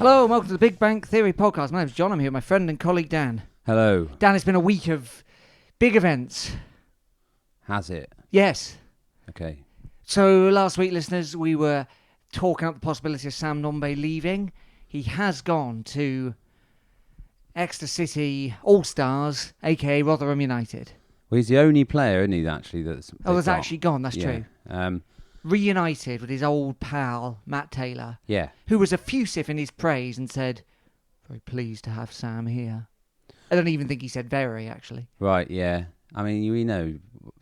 Hello and welcome to the Big Bang Theory podcast. My name's John. I'm here with my friend and colleague Dan. Hello. Dan, it's been a week of big events. Has it? Yes. Okay. So last week, listeners, we were talking up the possibility of Sam Nombly leaving. He has gone to Exeter City All-Stars, a.k.a. Rotherham United. Well, he's the only player, isn't he, actually, that's actually gone. That's true. Reunited with his old pal, Matt Taylor. Yeah. Who was effusive in his praise and said, very pleased to have Sam here. I don't even think he said very, actually. Right, yeah. I mean, we know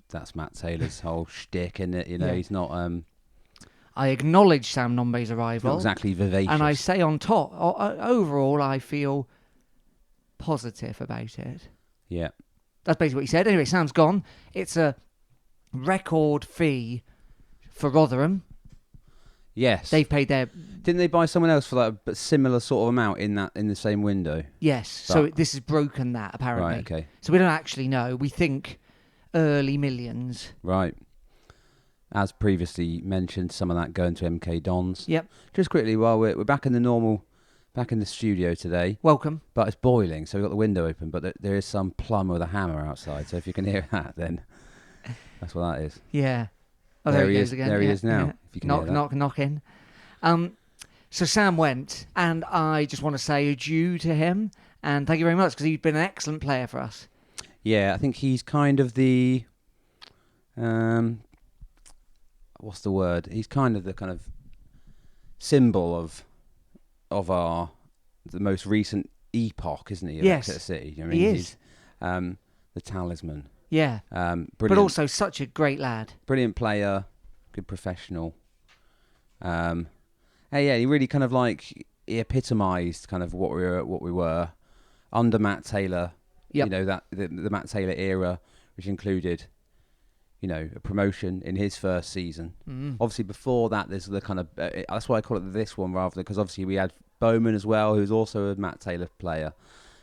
that's Matt Taylor's whole shtick, isn't it? You know, he's not... I acknowledge Sam Nombly's arrival. Not exactly vivacious. And I say on top, overall, I feel positive about it. Yeah. That's basically what he said. Anyway, Sam's gone. It's a record fee for Rotherham. Yes. They've paid their... Didn't they buy someone else for like a similar sort of amount in the same window? Yes. So this has broken that, apparently. Right, okay. So we don't actually know. We think early millions. Right. As previously mentioned, some of that going to MK Dons. Yep. Just quickly, while we're back in the studio today. Welcome. But it's boiling, so we've got the window open, but there is some plumber with a hammer outside, so if you can hear that, then that's what that is. Yeah. Oh, there he goes again. There he is now. Yeah. If you can knock, hear that. knock in. So Sam went, and I just want to say adieu to him, and thank you very much, because he's been an excellent player for us. Yeah, I think he's kind of the... what's the word? He's kind of the kind of symbol of the most recent epoch, isn't he? Of Yes, Exeter City. I mean, he is. He's, the talisman. Yeah, but also such a great lad. Brilliant player, good professional. He really kind of he epitomised kind of what we were under Matt Taylor. Yep. You know, that the Matt Taylor era, which included, you know, a promotion in his first season. Mm. Obviously, before that, there's the kind of that's why I call it this one rather than, because obviously we had Bowman as well, who's also a Matt Taylor player,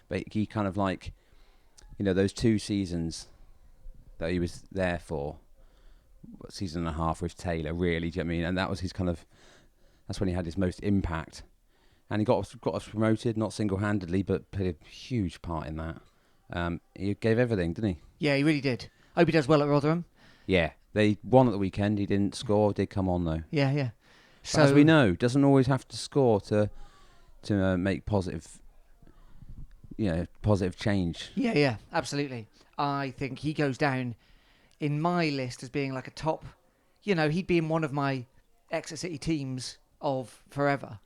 but he kind of those 2 seasons that he was there for, season and a half with Taylor, really, do you know what I mean? And that was his that's when he had his most impact. And he got us promoted, not single-handedly, but played a huge part in that. He gave everything, didn't he? Yeah, he really did. Hope he does well at Rotherham. Yeah, they won at the weekend. He didn't score, did come on though. Yeah. So, as we know, doesn't always have to score to make positive change. Yeah, absolutely. I think he goes down in my list as being like a top, he'd be in one of my Exeter City teams of forever.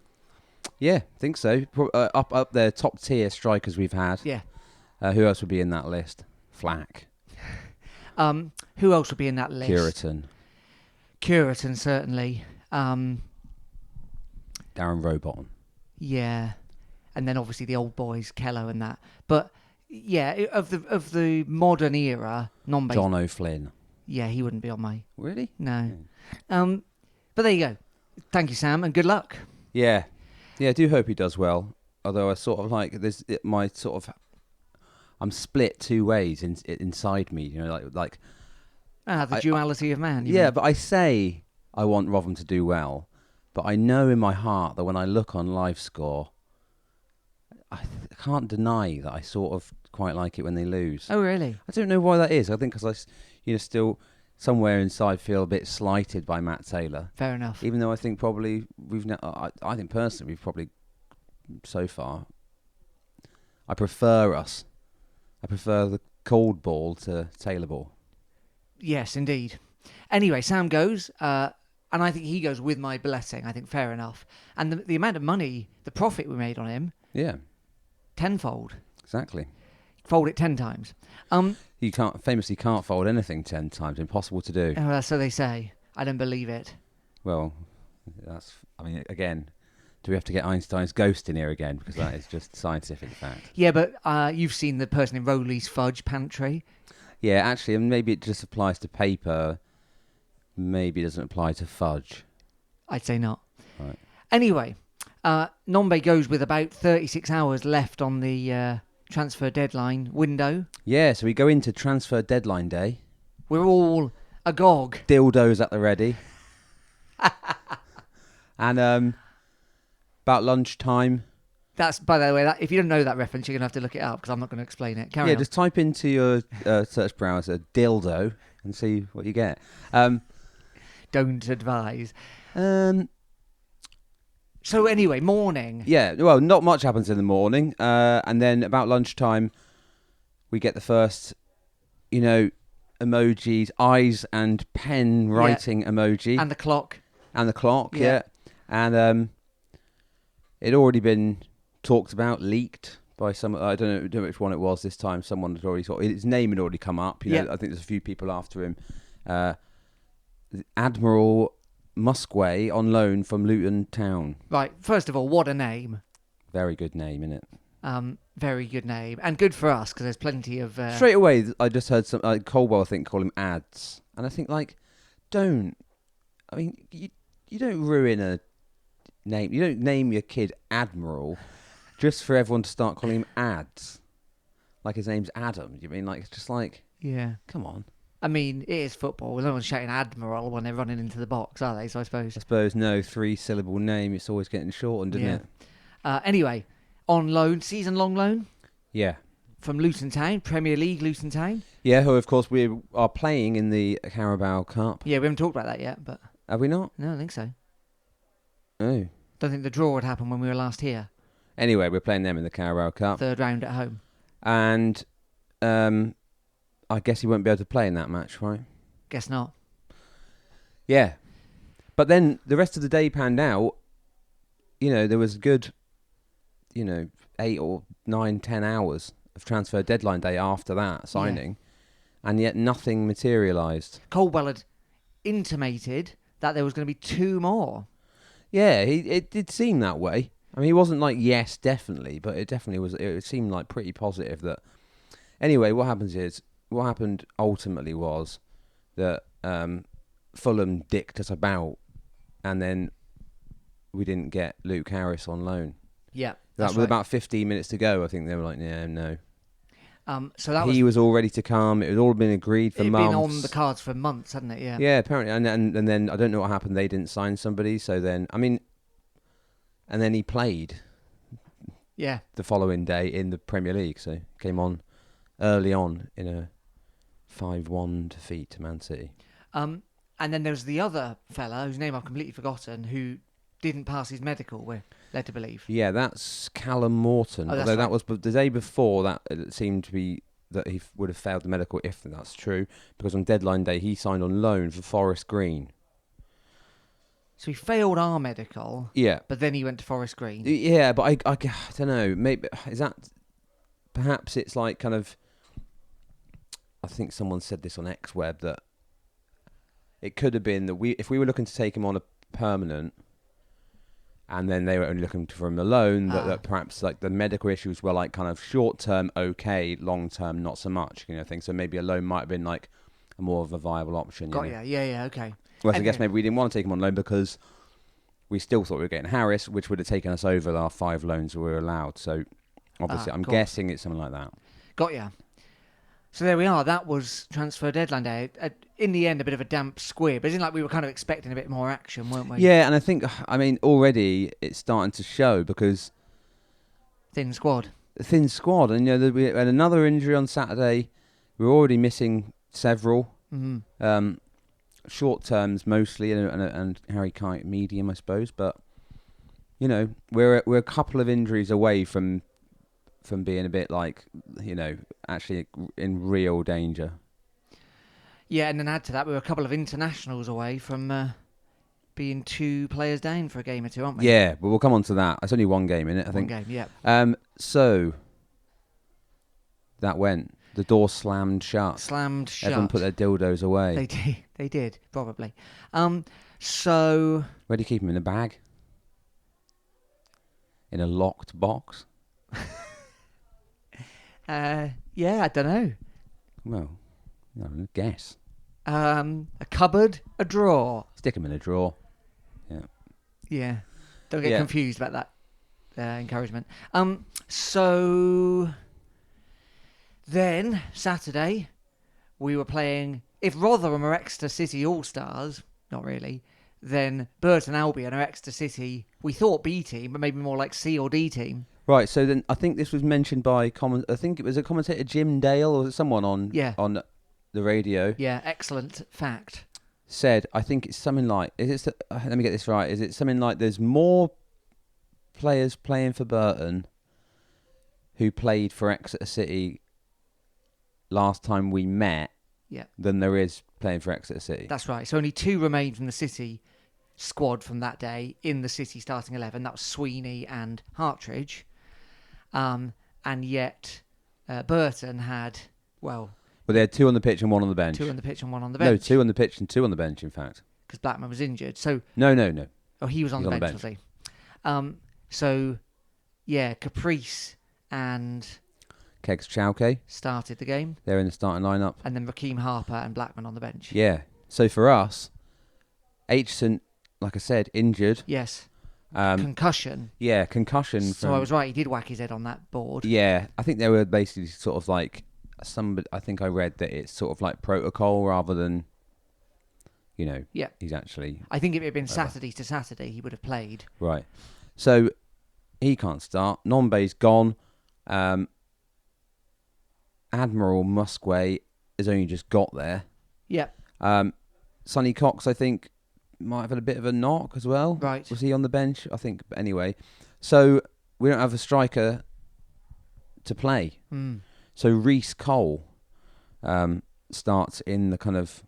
Yeah, think so. Up there, top tier strikers we've had. Yeah. Who else would be in that list? Flack. Who else would be in that list? Curiton, certainly. Darren Rowbottom. Yeah. And then obviously the old boys, Kello and that. But yeah, of the modern era, Nombly. John O'Flynn. Yeah, he wouldn't be on my... Really? No. But there you go. Thank you, Sam, and good luck. Yeah. Yeah, I do hope he does well. Although I sort of I'm split 2 ways inside me, the duality of man. But I say I want Rotherham to do well, but I know in my heart that when I look on LiveScore, I can't deny that I sort of quite like it when they lose. Oh, really? I don't know why that is. I think because I, still somewhere inside feel a bit slighted by Matt Taylor. Fair enough. Even though I think probably I think personally we've probably so far. I prefer the cold ball to Taylor ball. Yes, indeed. Anyway, Sam goes, and I think he goes with my blessing. I think fair enough. And the amount of money, the profit we made on him, yeah, tenfold. Exactly. Fold it 10 times. You can't fold anything 10 times. Impossible to do. So they say. I don't believe it. Well, again, do we have to get Einstein's ghost in here again? Because that is just scientific fact. Yeah, but you've seen the person in Rowley's fudge pantry. Yeah, actually, and maybe it just applies to paper. Maybe it doesn't apply to fudge. I'd say not. Right. Anyway, Nombly goes with about 36 hours left on the transfer deadline window. Yeah, so we go into transfer deadline day. We're all agog. Dildos at the ready. And about lunchtime, That's, by the way, if you don't know that reference, you're going to have to look it up because I'm not going to explain it. Carry on. Just type into your search browser dildo and see what you get. Don't advise. So anyway, morning. Yeah, well, not much happens in the morning. And then about lunchtime, we get the first, emojis, eyes and pen writing emoji. And the clock. Yeah. And it'd already been talked about, leaked by some. I don't know which one it was this time. Someone had already his name had already come up. I think there's a few people after him. Admiral Muskway on loan from Luton Town. Right. First of all, what a name. Very good name, innit? Very good name. And good for us because there's plenty of... Straight away, I just heard some... Colwell, I think, call him Ads. And I think, don't... I mean, you don't ruin a name. You don't name your kid Admiral just for everyone to start calling him Ads. Like his name's Adam. You mean, it's just Yeah. Come on. I mean, it is football. No one's shouting Admiral when they're running into the box, are they? So I suppose... no 3-syllable name. It's always getting shortened, isn't it? Anyway, on loan, season-long loan. Yeah. From Luton Town, Premier League Luton Town. Yeah, who, of course, we are playing in the Carabao Cup. Yeah, we haven't talked about that yet, but... Have we not? No, I don't think so. Oh. Don't think the draw would happen when we were last here. Anyway, we're playing them in the Carabao Cup. Third round at home. And I guess he won't be able to play in that match, right? Guess not. Yeah. But then the rest of the day panned out. There was a good, 8 or 9, 10 hours of transfer deadline day after that signing. Yeah. And yet nothing materialised. Colwell had intimated that there was going to be 2 more. Yeah, it did seem that way. I mean, he wasn't yes, definitely, but it definitely was. It seemed pretty positive that. Anyway, what happened ultimately was that Fulham dicked us about, and then we didn't get Luke Harris on loan. Yeah, with about 15 minutes to go, I think they were like, yeah, no. So he was all ready to come. It had all been agreed for months. It'd been on the cards for months, hadn't it? Yeah. Yeah, apparently, and then I don't know what happened. They didn't sign somebody, so then and then he played. Yeah. The following day in the Premier League, so he came on early on in a 5-1 defeat to Man City. And then there was the other fella whose name I've completely forgotten who didn't pass his medical, we're led to believe. Yeah, that's Callum Morton. Oh, although that was the day before that, it seemed to be that he would have failed the medical if that's true, because on deadline day he signed on loan for Forest Green. So he failed our medical. Yeah. But then he went to Forest Green. Yeah, but I don't know. Maybe is that perhaps it's kind of. I think someone said this on XWeb that it could have been that if we were looking to take him on a permanent, and then they were only looking for him alone, that perhaps the medical issues were kind of short term okay, long term not so much, thing. So maybe a loan might have been a more of a viable option. Got ya. Yeah, okay. Whereas I guess maybe we didn't want to take him on loan because we still thought we were getting Harris, which would have taken us over our 5 loans we were allowed. So obviously, I'm guessing it's something like that. Got ya. So there we are. That was transfer deadline day. In the end, a bit of a damp squib. It isn't we were kind of expecting a bit more action, weren't we? Yeah, and I think, already it's starting to show because... Thin squad. And, we had another injury on Saturday. We were already missing several. Mm-hmm. Short terms mostly, and Harry Kite medium, I suppose. But, we're a couple of injuries away from being a bit actually in real danger. Yeah, and then add to that, we were a couple of internationals away from being 2 players down for a game or 2, aren't we? Yeah, but we'll come on to that. It's only 1 game, innit, I think. 1 game, yeah. So, that went. The door slammed shut. Everyone put their dildos away. They did, probably. So... Where do you keep them? In a bag? In a locked box? Yeah, I don't know. Well, I don't know, guess. A cupboard, a drawer. Stick them in a drawer. Yeah. Yeah. Don't get confused about that encouragement. So then Saturday we were playing. If Rotherham are Exeter City All-Stars, not really, then Burton Albion are Exeter City. We thought B team, but maybe more like C or D team. Right, so then I think this was mentioned by I think it was a commentator, Jim Dale, or someone on the radio. Yeah, excellent fact. Said, I think it's something like, let me get this right, is it something like there's more players playing for Burton who played for Exeter City last time we met than there is playing for Exeter City? That's right. So only 2 remained from the City squad from that day in the City starting 11. That was Sweeney and Hartridge. And yet Burton had, well, they had 2 on the pitch and 1 on the bench. 2 on the pitch and 1 on the bench. No, 2 on the pitch and 2 on the bench, in fact. Because Blackman was injured. So No. Oh, he was on the bench, was he? So, yeah, Caprice and Kegs Chowke started the game. They're in the starting lineup. And then Rakeem Harper and Blackman on the bench. Yeah. So for us, Aitchison, like I said, injured. Yes. Concussion. Yeah, concussion. So I was right. He did whack his head on that board. Yeah, I think they were basically sort of like I think I read that it's sort of like protocol rather than, he's actually. I think if it had been Saturday to Saturday, he would have played. Right. So he can't start. Nombly's gone. Admiral Musquay has only just got there. Yeah. Sonny Cox, I think, might have had a bit of a knock as well. Right. Was he on the bench? I think. But anyway, so we don't have a striker to play. So Reece Cole starts in the kind of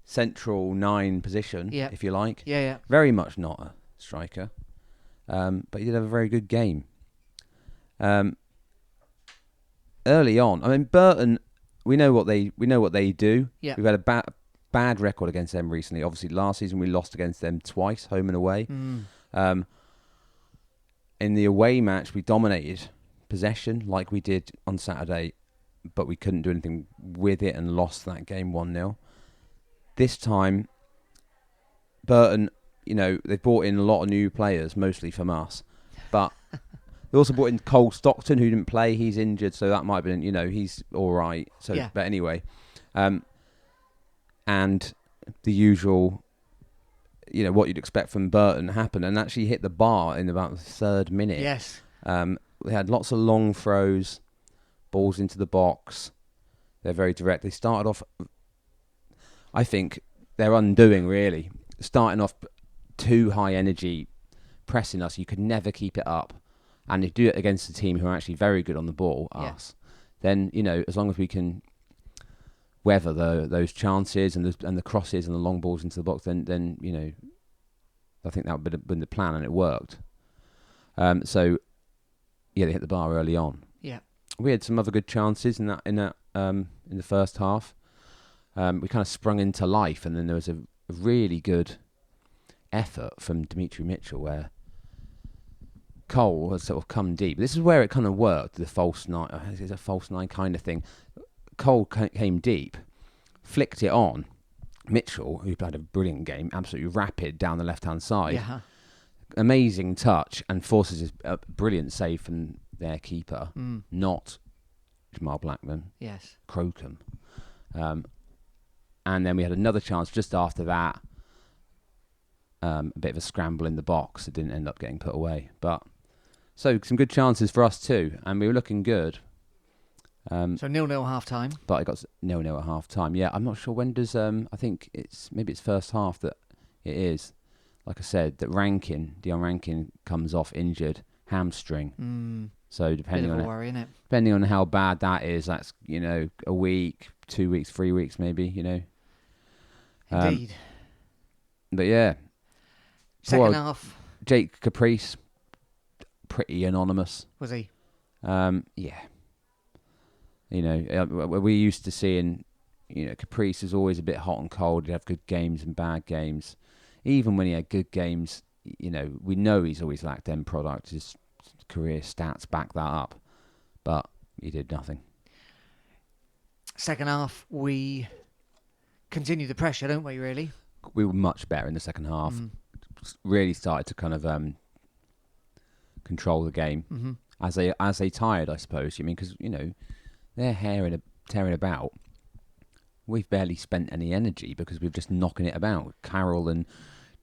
central 9 position, if you like. Yeah. Very much not a striker, but he did have a very good game. Early on, I mean, Burton, we know what they do. Yeah. We've had a bad record against them recently. Obviously, last season we lost against them twice, home and away. In the away match, we dominated possession like we did on Saturday, but we couldn't do anything with it and lost that game 1-0. This time, Burton, they brought in a lot of new players, mostly from us, but they also brought in Cole Stockton, who didn't play. He's injured, so that might have been, he's all right. So, yeah. But anyway, and the usual, what you'd expect from Burton happened, and actually hit the bar in about the 3rd minute. Yes. They had lots of long throws, balls into the box. They're very direct. They started off, I think, they're undoing, really. Starting off too high energy, pressing us. You could never keep it up. And if you do it against a team who are actually very good on the ball, us, then, as long as we can weather those chances and the crosses and the long balls into the box, then I think that would have been the plan, and it worked. So, yeah, they hit the bar early on. Yeah, we had some other good chances in the first half. We kind of sprung into life, and then there was a really good effort from Dimitri Mitchell where Cole has sort of come deep. This is where it kind of worked, the false 9. It's a false 9 kind of thing. Cole came deep, flicked it on. Mitchell, who had a brilliant game, absolutely rapid down the left-hand side. Yeah. Amazing touch, and forces a brilliant save from their keeper, not Jamal Blackman. Yes. Crocombe. And then we had another chance just after that. A bit of a scramble in the box. It didn't end up getting put away. So some good chances for us too, and we were looking good. So 0-0 half time. But it got 0-0 at half time. Yeah, I'm not sure when does. I think maybe it's first half that it is. Like I said, that Dion Rankin comes off injured, hamstring. So depending on worry, isn't it? Depending on how bad that is, that's a week, 2 weeks, 3 weeks, maybe. Indeed. But yeah. Second half. Jake Caprice, pretty anonymous. Was he? Yeah. We're used to seeing, Caprice is always a bit hot and cold. He'd have good games and bad games. Even when he had good games, we know he's always lacked end product. His career stats back that up. But he did nothing. Second half, we continue the pressure, don't we, really? We were much better in the second half. Really started to kind of control the game as they tired, I suppose. Because they're tearing about. We've barely spent any energy because we're just knocking it about. Carroll and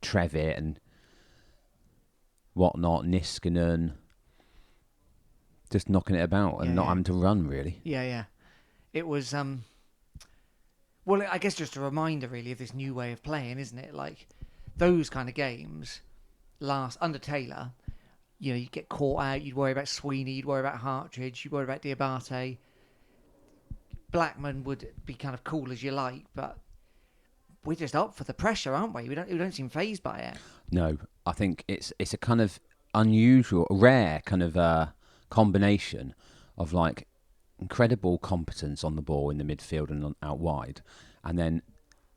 Trevitt and whatnot, Niskanen, just knocking it about and not having to run really. Yeah. It was well, I guess just a reminder really of this new way of playing, isn't it? Like those kind of games last under Taylor. You know, you get caught out. You'd worry about Sweeney. You'd worry about Hartridge. You'd worry about Diabate. Blackman would be kind of cool as you like, but we're just up for the pressure, aren't we? We don't seem fazed by it. No, I think it's a kind of unusual, rare kind of combination of like incredible competence on the ball in the midfield and out wide, and then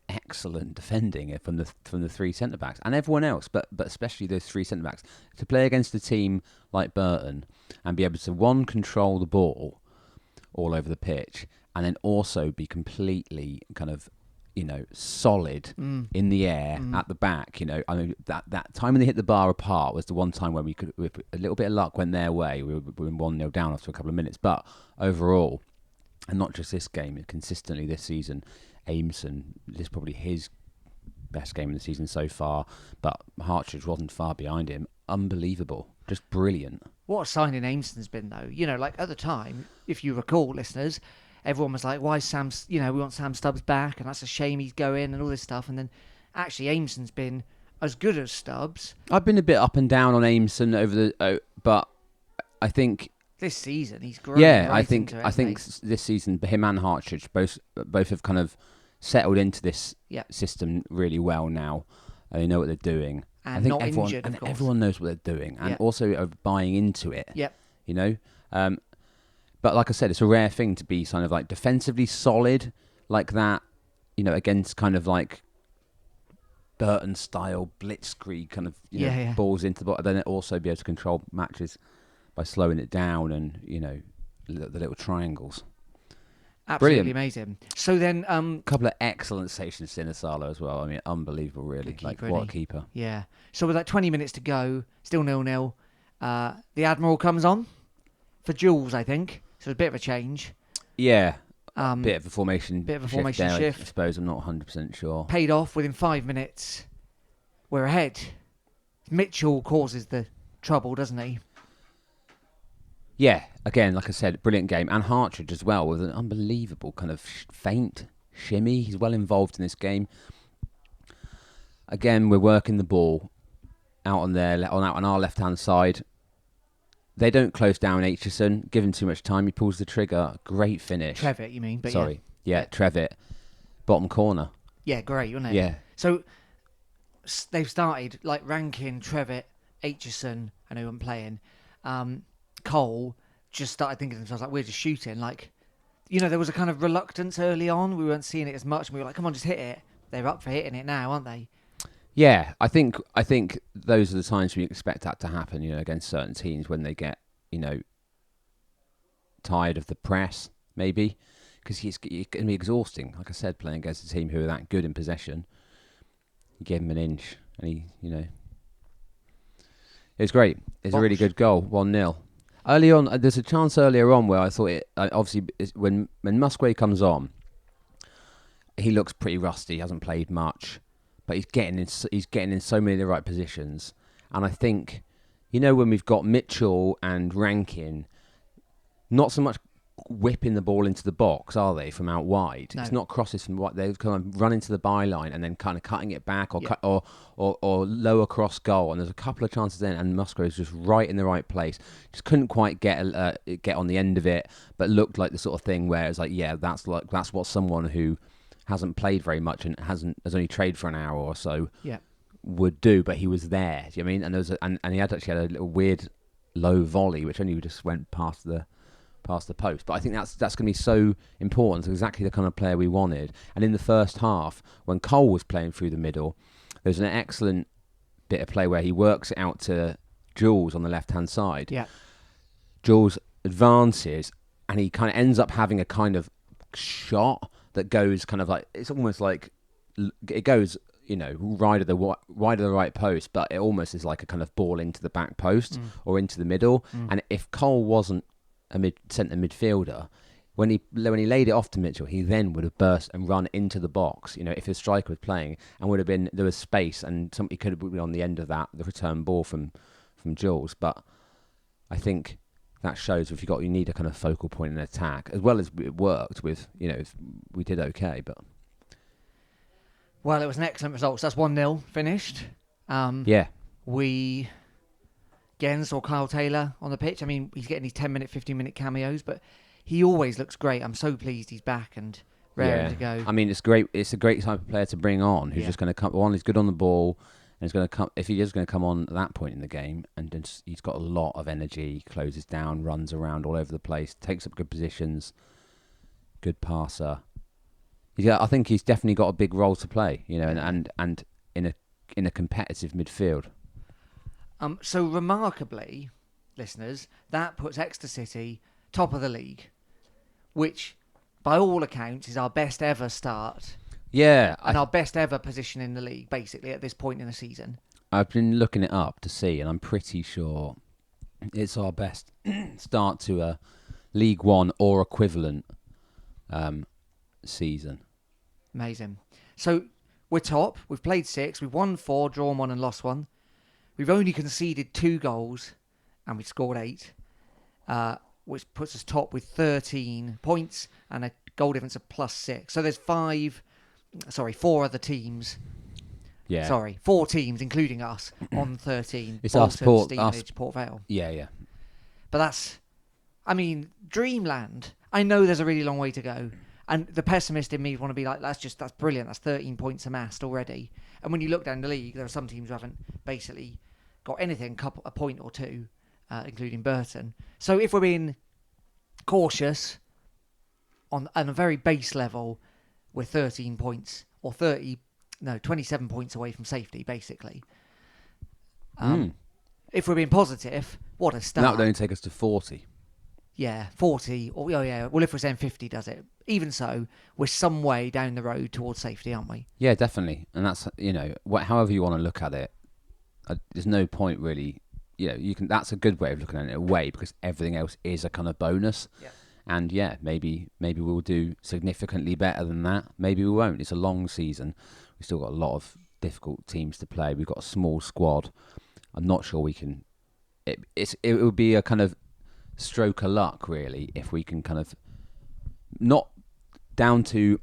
excellent defending from the three centre backs and everyone else, but especially those three centre backs, to play against a team like Burton and be able to control the ball all over the pitch, and then also be completely kind of solid in the air at the back. I mean that time when they hit the bar apart was the one time when we could, with a little bit of luck, went their way. We were 1-0 down after a couple of minutes, but overall, and not just this game, consistently this season, Aimson, this is probably his best game of the season so far, but Hartridge wasn't far behind him. Unbelievable. Just brilliant. What a signing Ameson's been, though. Like at the time, if you recall, listeners, everyone was like, why Sam's, we want Sam Stubbs back, and that's a shame he's going, and all this stuff. And then actually Ameson's been as good as Stubbs. I've been a bit up and down on Ameson but I think this season he's grown. Yeah, right I think this season him and Hartridge both have kind of settled into this system really well now. They know what they're doing. And I think not injured, of course. Everyone knows what they're doing, and also are buying into it. Yep. But like I said, it's a rare thing to be kind of like defensively solid like that, against kind of like Burton style blitzkrieg kind of balls into the bottom. Then also be able to control matches by slowing it down and the little triangles. Absolutely amazing. So then, a couple of excellent stations, Sinisalo as well. I mean, unbelievable, really. What a keeper. Yeah. So with 20 minutes to go, still 0-0. The Admiral comes on for Jules, I think. So a bit of a change. Yeah. Bit of a formation. Shift. I suppose. I'm not 100% sure. Paid off within 5 minutes. We're ahead. Mitchell causes the trouble, doesn't he? Yeah, again, like I said, brilliant game. And Hartridge as well, with an unbelievable kind of feint, shimmy. He's well involved in this game. Again, we're working the ball out on our left-hand side. They don't close down Aitchison, give him too much time. He pulls the trigger. Great finish. Trevitt, you mean? But Sorry. Yeah, Trevitt. Bottom corner. Yeah, great, wasn't it? Yeah. So they've started like Rankin, Trevitt, Aitchison, I know I'm playing. Cole just started thinking to themselves, like, we're just shooting. Like, there was a kind of reluctance early on. We weren't seeing it as much. And we were like, come on, just hit it. They're up for hitting it now, aren't they? Yeah, I think those are the times we expect that to happen, against certain teams when they get, tired of the press, maybe. Because it's going to be exhausting. Like I said, playing against a team who are that good in possession. You give him an inch and he, it was great. It's a really good goal, 1-0. Early on, there's a chance earlier on where I thought obviously when Musgrave comes on, he looks pretty rusty. He hasn't played much, but he's getting in so many of the right positions. And I think, when we've got Mitchell and Rankin, not so much whipping the ball into the box, are they, from out wide? No. It's not crosses from what they've kind of run into the byline and then kind of cutting it back or lower cross goal. And there's a couple of chances then, and Musgrave's just right in the right place. Just couldn't quite get on the end of it, but looked like the sort of thing where it's like, yeah, that's what someone who hasn't played very much and has only trained for an hour or so would do. But he was there. Do you know what I mean? And there was and he actually had a little weird low volley which only just went past the post. But I think that's going to be so important. It's exactly the kind of player we wanted. And in the first half, when Cole was playing through the middle, there's an excellent bit of play where he works it out to Jules on the left-hand side. Yeah. Jules advances, and he kind of ends up having a kind of shot that goes kind of like, it's almost like, it goes, wide of the right post, but it almost is like a kind of ball into the back post or into the middle. And if Cole wasn't a centre midfielder, when he laid it off to Mitchell, he then would have burst and run into the box. If his striker was playing, and would have been, there was space, and somebody could have been on the end of that, the return ball from Jules. But I think that shows if you need a kind of focal point in attack, as well as it worked with, we did okay, but Well, it was an excellent result. So that's 1-0 finished. yeah, We again saw Kyle Taylor on the pitch. I mean, he's getting these 10-minute, 15-minute cameos, but he always looks great. I'm so pleased he's back and raring to go. I mean, it's great. It's a great type of player to bring on who's just going to come. One, he's good on the ball, and he's going to come. If he is going to come on at that point in the game, and he's got a lot of energy, closes down, runs around all over the place, takes up good positions, good passer. I think he's definitely got a big role to play. And in a competitive midfield. So remarkably, listeners, that puts Exeter City top of the league, which, by all accounts, is our best ever start. Yeah. And our best ever position in the league, basically, at this point in the season. I've been looking it up to see, and I'm pretty sure it's our best start to a League One or equivalent season. Amazing. So we're top. We've played 6. We've won 4, drawn 1 and lost 1. We've only conceded 2 goals, and we've scored 8. Which puts us top with 13 points and a goal difference of +6. So there's 4 other teams. Yeah. 4 teams, including us, on 13. It's Bolton, Stevenage, Port Vale. Yeah. But that's, I mean, dreamland. I know there's a really long way to go. And the pessimist in me would want to be like, that's brilliant. That's 13 points amassed already. And when you look down the league, there are some teams who haven't basically got anything, a point or two. Including Burton. So if we're being cautious on a very base level, we're 13 points or 27 points away from safety, basically. If we're being positive, what a start. That would only take us to 40. Yeah, 40. Well, if we're saying 50 does it. Even so, we're some way down the road towards safety, aren't we? Yeah, definitely. And that's, however you want to look at it, there's no point really. You can. That's a good way of looking at it in a way, because everything else is a kind of bonus. Yeah. And maybe we'll do significantly better than that. Maybe we won't. It's a long season. We've still got a lot of difficult teams to play. We've got a small squad. I'm not sure we can. It would be a kind of stroke of luck, really, if we can kind of not down to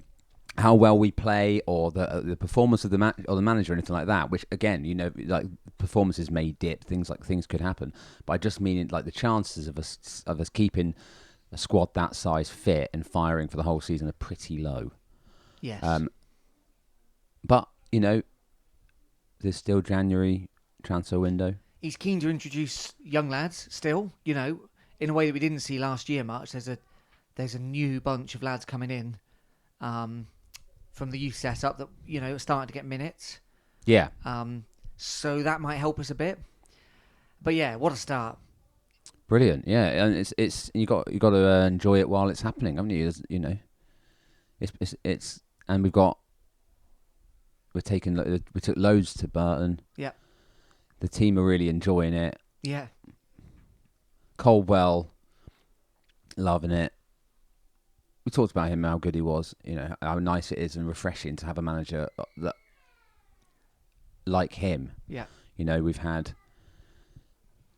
how well we play or the performance of the manager or anything like that, which again, like performances may dip, things could happen, but I just mean like the chances of us keeping a squad that size fit and firing for the whole season are pretty low. Yes. But there's still January transfer window. He's keen to introduce young lads still, in a way that we didn't see last year much. There's a new bunch of lads coming in from the youth setup that, are starting to get minutes. Yeah. So that might help us a bit. But yeah, what a start. Brilliant. Yeah, and it's you got to enjoy it while it's happening, haven't you? It's and we took loads to Burton. Yeah. The team are really enjoying it. Yeah. Coldwell, loving it. We talked about him, how good he was. How nice it is and refreshing to have a manager that like him. Yeah. We've had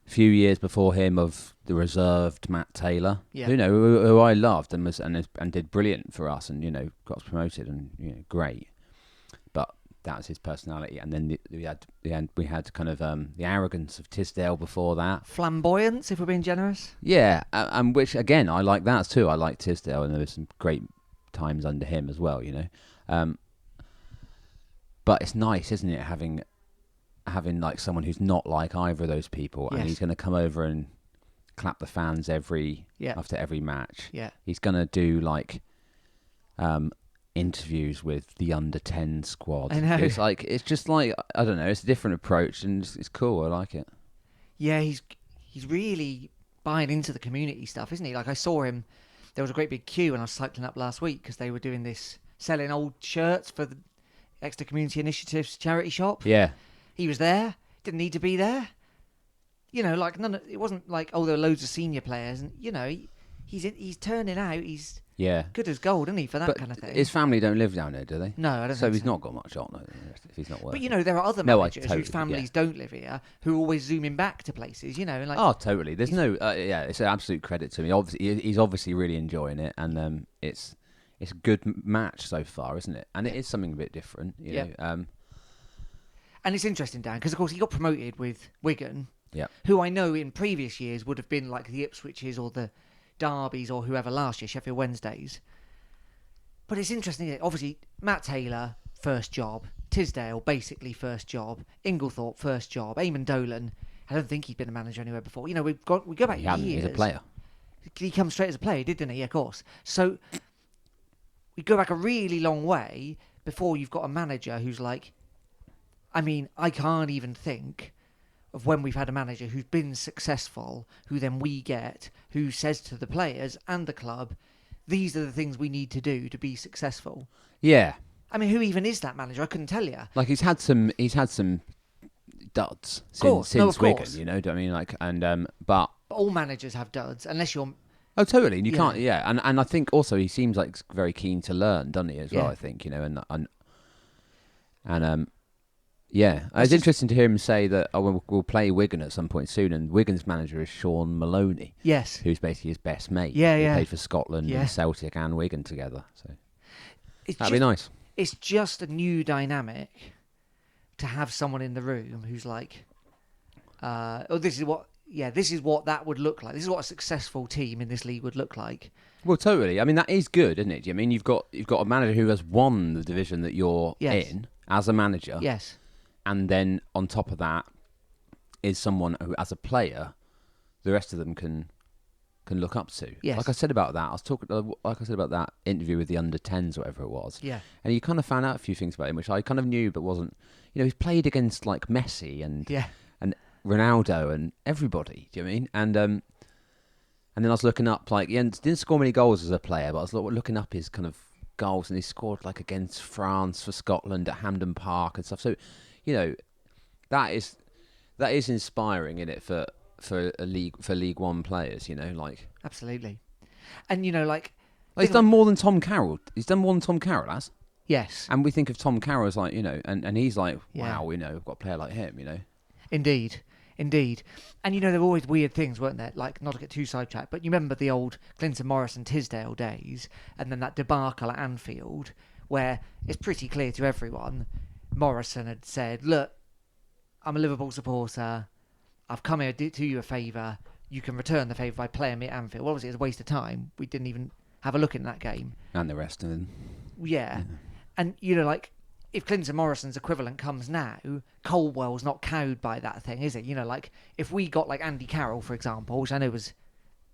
a few years before him of the reserved Matt Taylor, who I loved and did brilliant for us, and got us promoted and great. But that was his personality, and then we had kind of the arrogance of Tisdale before that. Flamboyance, if we're being generous. Yeah, and which again I like that too. I like Tisdale, and there was some great times under him as well. But it's nice, isn't it, having like someone who's not like either of those people, and he's going to come over and clap the fans after every match. Yeah, he's going to do like interviews with the under 10 squad. I know. It's just like, I don't know, it's a different approach, and it's cool. I like it. Yeah, he's really buying into the community stuff, isn't he? Like, I saw him. There was a great big queue when I was cycling up last week because they were doing this, selling old shirts for the Exeter Community Initiatives charity shop. Yeah. He was there. Didn't need to be there. It wasn't like, there were loads of senior players, and he's turning out. He's Yeah. Good as gold, isn't he, for that But kind of thing? his family don't live down there, do they? No, I don't So think he's so. not got much on if he's not working. But, you know, there are other No, I managers totally- whose families don't live here who are always zooming back to places, you know. And like, Oh, totally. There's no, it's an absolute credit to him. He's obviously really enjoying it, and it's a good match so far, isn't it? And it is something a bit different, you know. And it's interesting, Dan, because, of course, he got promoted with Wigan, Yeah. who I know in previous years would have been like the Ipswiches or the Derbys or whoever last year, Sheffield Wednesdays. But it's interesting, obviously, Matt Taylor, first job. Tisdale, basically first job. Inglethorpe, first job. Eamon Dolan, I don't think he'd been a manager anywhere before. You know, we go back He hadn't. years. He's a player. He comes straight as a player, didn't he? Yeah, of course. So we go back a really long way before you've got a manager who's like, I mean, I can't even think of when we've had a manager who's been successful, who then we get, who says to the players and the club, these are the things we need to do to be successful. Yeah. I mean, who even is that manager? I couldn't tell you. Like he's had some duds Of since Wigan, course. you know. Do you know what I mean, like, and but All managers have duds, unless you're... oh, totally. And you Yeah. can't, yeah. And I think also he seems like very keen to learn, doesn't he? As well, Yeah. I think, you know, and yeah, it's just- interesting to hear him say that we'll play Wigan at some point soon, and Wigan's manager is Sean Maloney, Yes. who's basically his best mate. Yeah, They yeah. played for Scotland Yeah. and Celtic and Wigan together, so It's that'd be nice. It's just a new dynamic to have someone in the room who's like, this is what that would look like. This is what a successful team in this league would look like. Well, totally. I mean, that is good, isn't it? I mean, you've got a manager who has won the division that you're Yes. in as a manager. Yes. And then on top of that is someone who, as a player, the rest of them can look up to. Yes. Like I said about that, like I said about that interview with the under-10s, whatever it was. Yeah. And you kind of found out a few things about him, which I kind of knew, but wasn't. You know, he's played against like Messi and Yeah. Ronaldo and everybody. Do you know what I mean? And then I was looking up, like, he didn't score many goals as a player, but I was looking up his kind of goals, and he scored like against France for Scotland at Hampden Park and stuff. So, you know, that is inspiring, isn't it, for League One players, you know, like. Absolutely. And, you know, like... He's done more than Tom Carroll. He's done more than Tom Carroll has. Yes. And we think of Tom Carroll as like, you know, and he's like, Yeah. wow, you know, we've got a player like him, you know. Indeed. And, you know, there were always weird things, weren't there? Like, not to get too sidetracked, but you remember the old Clinton Morris and Tisdale days, and then that debacle at Anfield, where it's pretty clear to everyone, Morrison had said, look, I'm a Liverpool supporter, I've come here to do you a favour, you can return the favour by playing me at Anfield. Well, obviously, it was a waste of time. We didn't even have a look in that game. And the rest of them. Yeah. And, you know, like, if Clinton Morrison's equivalent comes now, Colwell's not cowed by that thing, is it? You know, like, if we got, like, Andy Carroll, for example, which I know was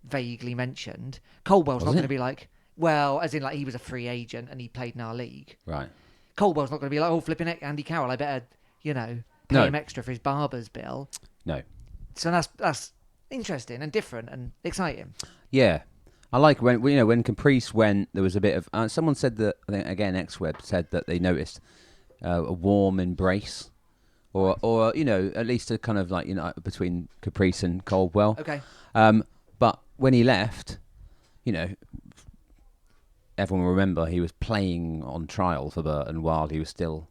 vaguely mentioned, Colwell's not going to be like, well, as in, like, he was a free agent and he played in our league. Right. Colwell's not going to be like, oh, flipping it, Andy Carroll, I better, you know, pay him extra for his barber's bill. No. So that's interesting and different and exciting. Yeah. I like when Caprice went, there was a bit of... someone said that, I think, again, XWeb said that they noticed a warm embrace, or you know, at least a kind of like, you know, between Caprice and Caldwell. Okay. But when he left, you know, everyone will remember he was playing on trial for Burton while he was still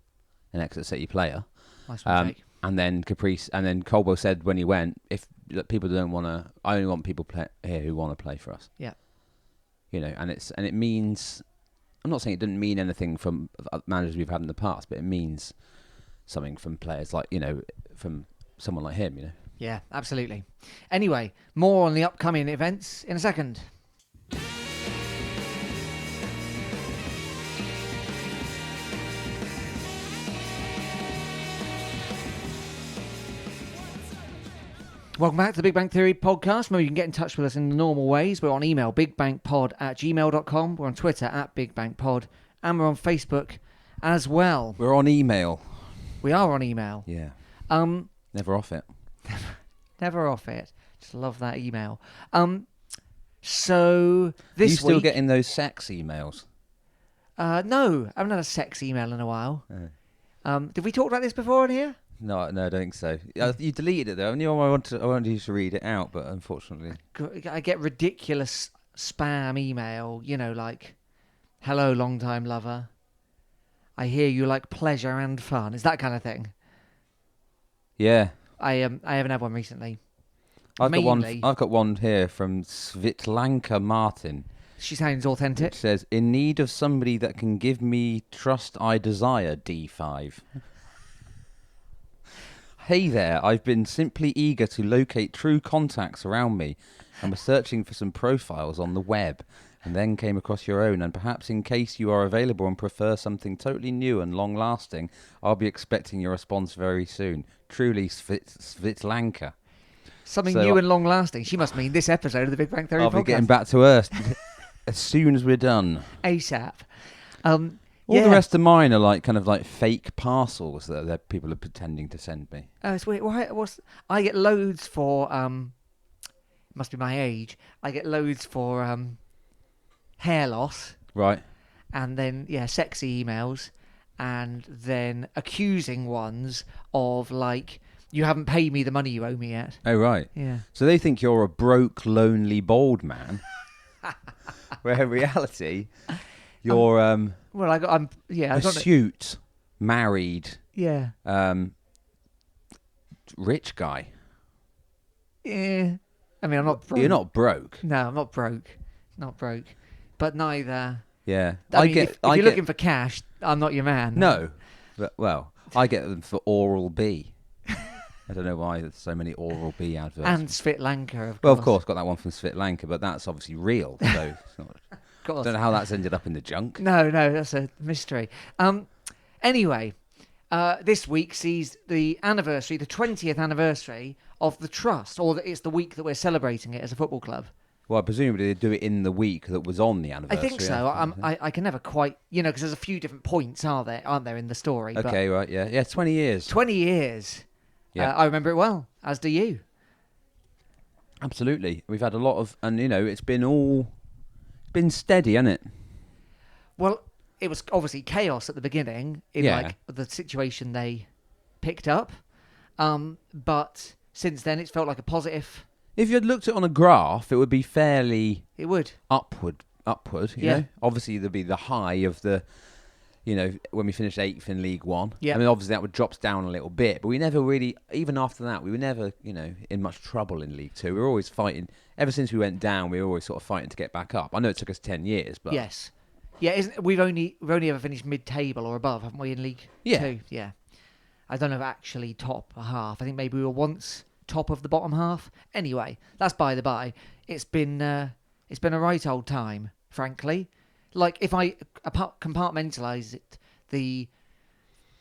an Exeter City player. Nice one, Jake. And then Caldwell said when he went, if people don't want to, I only want people here who want to play for us. Yeah. You know, and it means, I'm not saying it didn't mean anything from managers we've had in the past, but it means something from players like, you know, from someone like him, you know. Yeah, absolutely. Anyway, more on the upcoming events in a second. Welcome back to the Big Bang Theory podcast. Remember, you can get in touch with us in the normal ways. We're on email, bigbangpod@gmail.com. We're on Twitter, @bigbangpod. And we're on Facebook as well. We're on email. We are on email. Yeah. Never off it. Never off it. Just love that email. So this Are you still week... getting those sex emails? No, I haven't had a sex email in a while. Oh. Did we talk about this before in here? No, I don't think so. You deleted it though. I wanted you to read it out, but unfortunately, I get ridiculous spam email, like, hello, long-time lover. I hear you like pleasure and fun. It's that kind of thing. Yeah. I haven't had one recently. I've Mainly, got one here from Svitlanka Martin. she sounds authentic. It says, in need of somebody that can give me trust I desire, D5. Hey there, I've been simply eager to locate true contacts around me and was searching for some profiles on the web and then came across your own, and perhaps in case you are available and prefer something totally new and long-lasting, I'll be expecting your response very soon. Truly, Svitlanka. Something So, new and long-lasting. She must mean this episode of the Big Bang Theory I'll podcast. be getting back to her as soon as we're done. ASAP. All the rest of mine are like kind of like fake parcels that people are pretending to send me. Oh, it's weird. I get loads for must be my age. I get loads for hair loss, Right. and then sexy emails, and then accusing ones of like, you haven't paid me the money you owe me yet. Oh, right. Yeah. So they think you're a broke, lonely, bald man, where in reality you're Well, I'm astute, married, yeah. rich guy. Yeah. I mean, I'm not broke. You're not broke. No, I'm not broke. Not broke. But neither. Yeah. I mean, if you're looking for cash, I'm not your man. No. But, well, I get them for Oral B. I don't know why there's so many Oral B adverts. And Svitlanka, of course. Well, of course, got that one from Svitlanka, but that's obviously real. So it's not, Of course. don't know how that's ended up in the junk. No, that's a mystery. Anyway, this week sees the 20th anniversary of the Trust, or it's the week that we're celebrating it as a football club. Well, presumably they do it in the week that was on the I anniversary. think so. I can never quite, because there's a few different points, aren't there, in the story? Okay, right, yeah. Yeah, 20 years. 20 years. Yeah. I remember it well, as do you. Absolutely. We've had a lot of, and it's been steady, hasn't it? Well, it was obviously chaos at the beginning in like the situation they picked up. But since then it's felt like a positive. If you had looked at it on a graph, it would be fairly It would. upward, you know? Obviously there'd be the high of the, when we finished 8th in League One. Yeah. I mean, obviously that would drop down a little bit, but we never really, even after that, we were never, in much trouble in League Two. We were always fighting. Ever since we went down, we were always sort of fighting to get back up. I know it took us 10 years, but Yes. Yeah, we've only ever finished mid-table or above, haven't we, in League Two? Yeah. I don't know if actually top half. I think maybe we were once top of the bottom half. Anyway, that's by the by. It's been a right old time, frankly. Like, if I compartmentalise it, the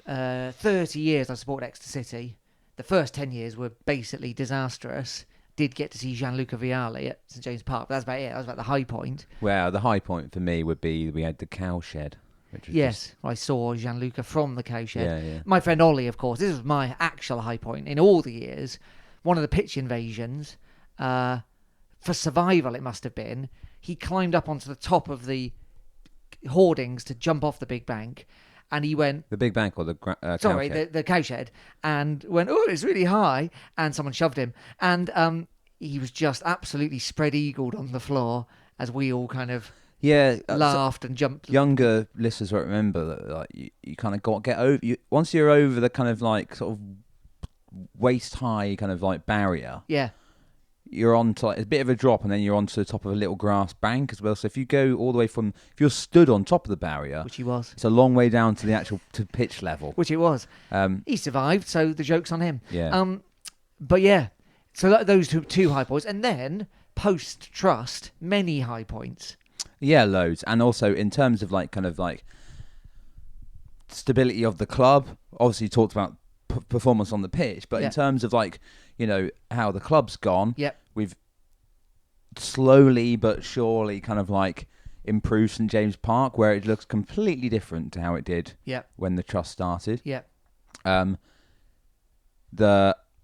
30 years I supported Exeter City, the first 10 years were basically disastrous. Did get to see Gianluca Vialli at St James Park, but that's about it. That was about the high point. Well, the high point for me would be we had the cowshed. Yes, I saw Gianluca from the cowshed. Yeah. My friend Ollie, of course, this was my actual high point in all the years. One of the pitch invasions, for survival it must have been, he climbed up onto the top of the hoardings to jump off the big bank, and he went... The big bank or the cowshed? the cowshed, and went, oh, it's really high, and someone shoved him, and he was just absolutely spread-eagled on the floor as we all kind of laughed and jumped. Younger listeners won't remember that, like, you kind of get over... once you're over the kind of like sort of waist-high kind of like barrier... Yeah. You're on to like a bit of a drop, and then you're onto the top of a little grass bank as well. So if you go all the way if you're stood on top of the barrier, Which he was. it's a long way down to the actual pitch level. Which it was. He survived, so the joke's on him. Yeah. But yeah, so those two high points, and then post Trust, many high points. Yeah, loads, and also in terms of like kind of like stability of the club. Obviously, you talked about performance on the pitch, but in terms of like, how the club's gone, we've slowly but surely kind of like improved St James Park, where it looks completely different to how it did when the Trust started.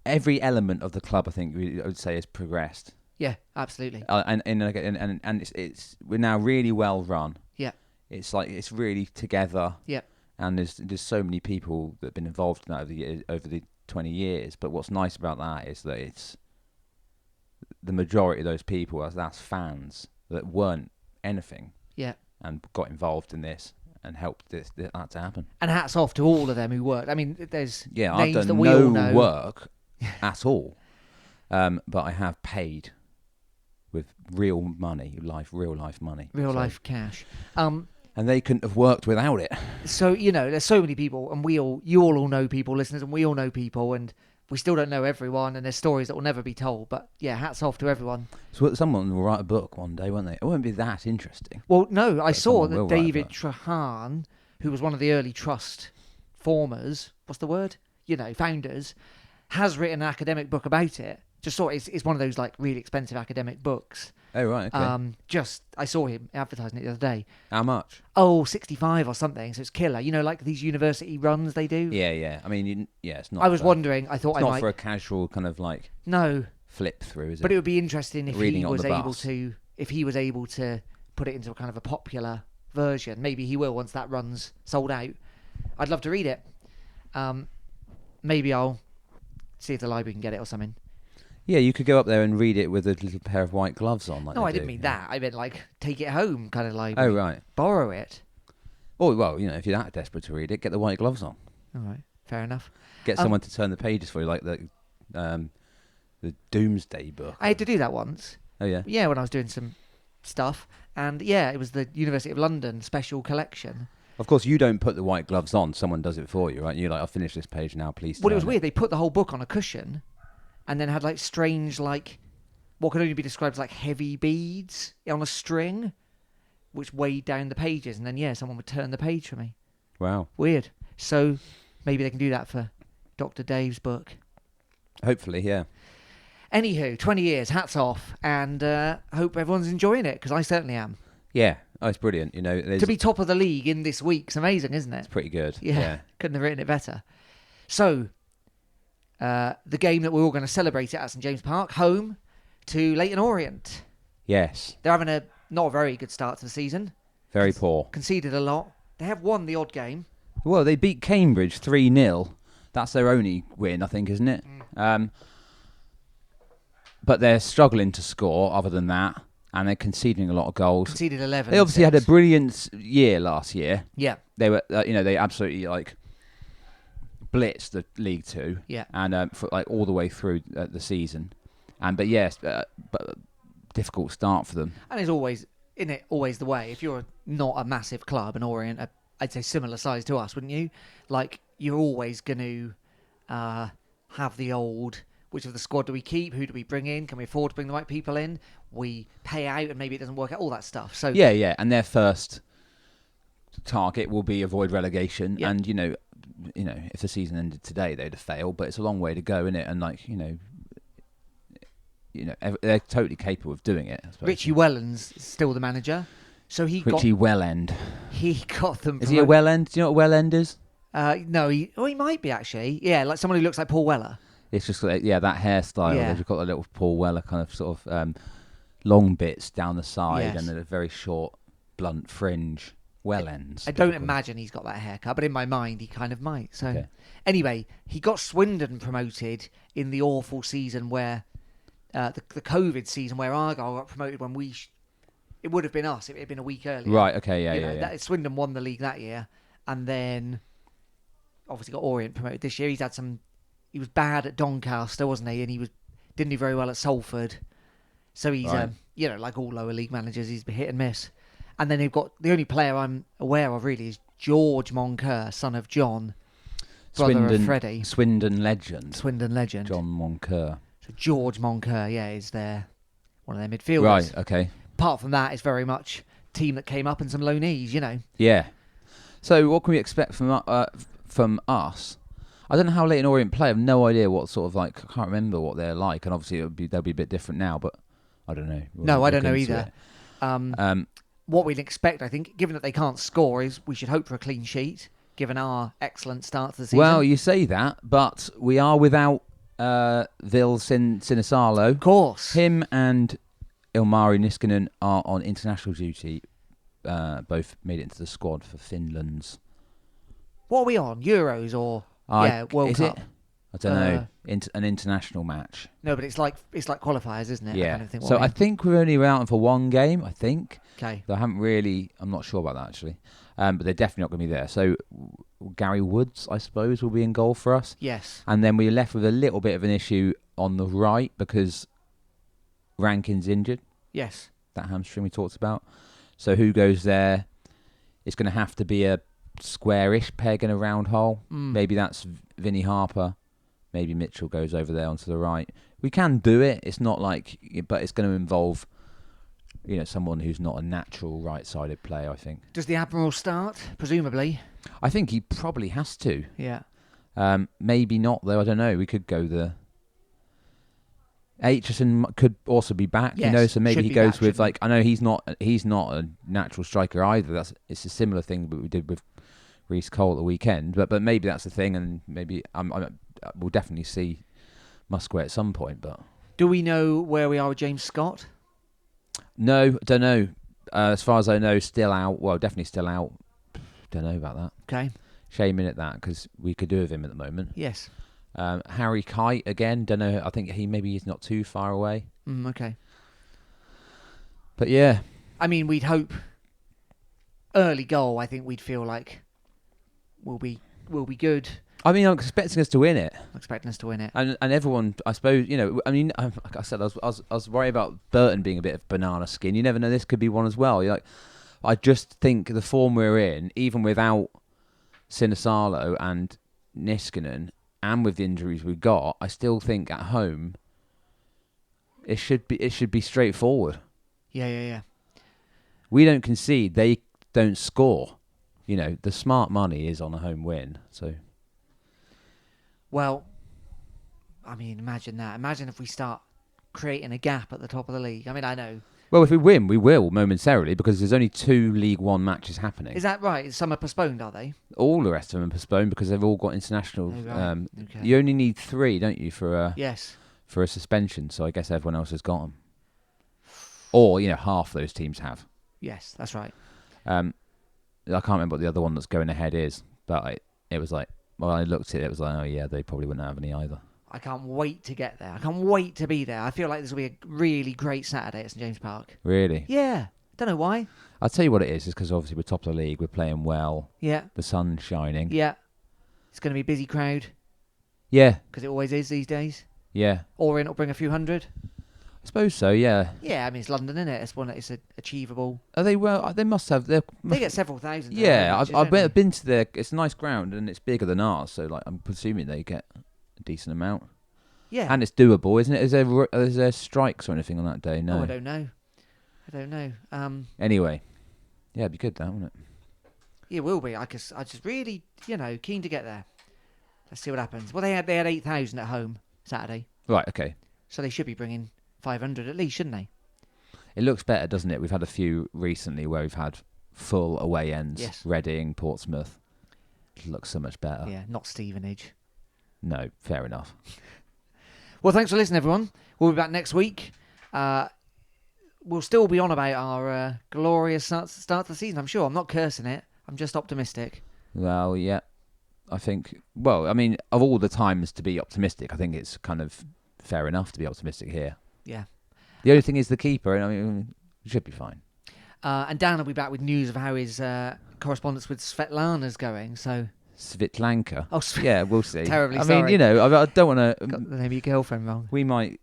Every element of the club, I think, I would say, has progressed. Yeah, absolutely. And it's we're now really well run. Yeah. It's like it's really together. Yeah. And there's so many people that have been involved in that over the 20 years. But what's nice about that is that it's the majority of those people, that's fans. that weren't anything Yeah. and got involved in this and helped that to happen. And hats off to all of them who worked. I mean, there's Yeah, I've names that done we all no know. work at all, but I have paid with real money, real life money, Real life cash. and they couldn't have worked without it. So, there's so many people, and you all know people, listeners, and we all know people, and we still don't know everyone, and there's stories that will never be told. But yeah, hats off to everyone. So someone will write a book one day, won't they? It won't be that interesting. Well, no, I saw someone that will write a David book. Trahan, who was one of the early trust formers, what's the word? Founders, has written an academic book about it. Just saw it's one of those like really expensive academic books. Oh, right, okay. I saw him advertising it the other day. How much? Oh, 65 or something. So it's killer. Like these university runs they do. Yeah. I mean, it's not. I was wondering. I thought it's I not might. for a casual kind of like No, flip through, is it? but it would be interesting if Reading he it on was the able bus. to. If he was able to put it into a kind of a popular version. Maybe he will once that run's sold out. I'd love to read it. Maybe I'll see if the library can get it or something. Yeah, you could go up there and read it with a little pair of white gloves on. Like No, they I didn't do. mean that. I meant like take it home kind of library. Oh, right. Borrow it. Oh, well, if you're that desperate to read it, get the white gloves on. All right, fair enough. Get someone to turn the pages for you, like the Doomsday book. I had to do that once. Oh, yeah? Yeah, when I was doing some stuff. And yeah, it was the University of London special collection. Of course, you don't put the white gloves on. Someone does it for you, right? You're like, I'll finish this page now, please. Well, it was turn weird. They put the whole book on a cushion and then had like strange, like, what could only be described as like heavy beads on a string, which weighed down the pages. And then, yeah, someone would turn the page for me. Wow. Weird. So maybe they can do that for Dr. Dave's book. Hopefully, yeah. Anywho, 20 years, hats off, and I hope everyone's enjoying it, because I certainly am. Yeah. Oh, it's brilliant. To be top of the league in this week's amazing, isn't it? It's pretty good. Yeah. Couldn't have written it better. So, the game that we're all going to celebrate at St James Park, home to Leyton Orient. Yes. They're having not a very good start to the season. Very poor. Conceded a lot. They have won the odd game. Well, they beat Cambridge 3-0. That's their only win, I think, isn't it? But they're struggling to score other than that, and they're conceding a lot of goals. Conceded 11. They obviously had a brilliant year last year. Yeah. They were, they absolutely like blitzed the League Two. Yeah. And for like all the way through the season, but difficult start for them. And it's always the way. If you're not a massive club, and Orient, I'd say similar size to us, wouldn't you? Like, you're always going to have the old, which of the squad do we keep? Who do we bring in? Can we afford to bring the right people in? We pay out and maybe it doesn't work out, all that stuff. So Yeah. And their first target will be avoid relegation. Yeah. And, if the season ended today, they'd have failed, but it's a long way to go, isn't it? And they're totally capable of doing it. I suppose. Richie Wellens is still the manager. So he Richie Wellend. got them. Is he a Wellend? Do you know what Wellend is? No, he might be actually. Yeah, like someone who looks like Paul Weller. It's just that hairstyle. Yeah. They've got a little Paul Weller kind of sort of long bits down the side, Yes. and then a very short, blunt fringe. Wellends. I don't imagine he's got that haircut, but in my mind he kind of might. So Anyway, he got Swindon promoted in the awful season where the COVID season where Argyle got promoted when it would have been us. It had been a week earlier. Right. Okay. Yeah. Swindon won the league that year, and then obviously got Orient promoted this year. He was bad at Doncaster, wasn't he? And didn't do very well at Salford. So he's Right. like all lower league managers, he's hit and miss. And then they've got the only player I'm aware of really is George Moncur, son of John, brother of Freddie. Swindon legend. John Moncur. So George Moncur, is one of their midfielders. Right. Okay. Apart from that, it's very much team that came up and some loanees, Yeah. So what can we expect from us? I don't know how Leyton Orient play. I have no idea what sort of like. I can't remember what they're like, and obviously they'll be a bit different now. But I don't know. No, I don't know into either. What we'd expect, I think, given that they can't score, is we should hope for a clean sheet, given our excellent start to the season. Well, you say that, but we are without Vil Sinisalo. Of course. Him and Ilmari Niskanen are on international duty. Both made it into the squad for Finland's. What are we on? Euros or World is Cup? it? I don't know. An international match. No, but it's like qualifiers, isn't it? Yeah. Kind of thing, So I think we're only out for one game, I think. Okay. I'm not sure about that, actually. But they're definitely not going to be there. So Gary Woods, I suppose, will be in goal for us. Yes. And then we're left with a little bit of an issue on the right because Rankin's injured. Yes. That hamstring we talked about. So who goes there? It's going to have to be a squarish peg in a round hole. Maybe that's Vinnie Harper. Maybe Mitchell goes over there onto the right. We can do it. It's not like, but it's going to involve, someone who's not a natural right-sided player, I think. Does the Admiral start? Presumably. I think he probably has to. Yeah. Maybe not, though. I don't know. We could go the... Aitchison could also be back, Yes, so maybe should he be goes back, with, I know he's not a natural striker either. It's a similar thing that we did with Reece Cole at the weekend, but maybe that's the thing, and maybe we'll definitely see Musquet at some point. But do we know where we are with James Scott? No, don't know. As far as I know, still out. Well, definitely still out. Don't know about that. Okay. Shame in at that because we could do with him at the moment. Yes. Harry Kite again. Don't know. I think he's not too far away. Okay. But yeah. I mean, we'd hope early goal. I think we'd feel like we'll be good. I mean, I'm expecting us to win it. I'm expecting us to win it. And everyone, I suppose, like I said, I was worried about Burton being a bit of banana skin. You never know, this could be one as well. I just think the form we're in, even without Sinisalo and Niskanen, and with the injuries we got, I still think at home it should be straightforward. Yeah. We don't concede, they don't score. The smart money is on a home win. So, well, I mean, imagine that. Imagine if we start creating a gap at the top of the league. I mean, I know. Well, if we win, we will momentarily because there's only 2 League One matches happening. Is that right? Some are postponed, are they? All the rest of them are postponed because they've all got international. Oh, right. Okay. You only need 3, don't you, for a suspension? So I guess everyone else has got them. Or half those teams have. Yes, that's right. I can't remember what the other one that's going ahead is, but it was like, well, I looked at it was like, oh yeah, they probably wouldn't have any either. I can't wait to get there. I can't wait to be there. I feel like this will be a really great Saturday at St James Park. Really? Yeah. Don't know why. I'll tell you what it is because obviously we're top of the league, we're playing well. Yeah. The sun's shining. Yeah. It's going to be a busy crowd. Yeah. Because it always is these days. Yeah. Or it'll bring a few hundred. I suppose so, yeah. Yeah, I mean, it's London, isn't it? It's achievable. Are they well? They must have. They get several thousand. Yeah, I've been to their. It's a nice ground and it's bigger than ours, so I'm presuming they get a decent amount. Yeah, and it's doable, isn't it? Is there strikes or anything on that day? No, I don't know. Anyway, yeah, it'd be good, that, wouldn't it? It will be. I just really, keen to get there. Let's see what happens. Well, they had 8,000 at home Saturday. Right. Okay. So they should be bringing 500 at least, shouldn't they? It looks better, doesn't it? We've had a few recently where we've had full away ends. Yes. Reading, Portsmouth. It looks so much better. Yeah, not Stevenage. No, fair enough. Well, thanks for listening, everyone. We'll be back next week. We'll still be on about our glorious start to the season, I'm sure. I'm not cursing it. I'm just optimistic. Well, yeah. I think, of all the times to be optimistic, I think it's kind of fair enough to be optimistic here. Yeah. The only thing is the keeper, and it should be fine. And Dan will be back with news of how his correspondence with Svetlana's going, so... Svitlanka. Oh, yeah, we'll see. Terribly I sorry. mean, I don't want to... Got the name of your girlfriend wrong. We might...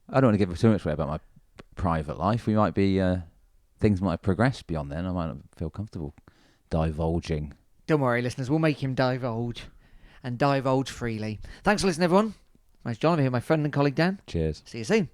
I don't want to give too much away about my private life. We might be... things might have progressed beyond then. I might not feel comfortable divulging. Don't worry, listeners. We'll make him divulge. And divulge freely. Thanks for listening, everyone. My name's John. I'm here with my friend and colleague Dan. Cheers. See you soon.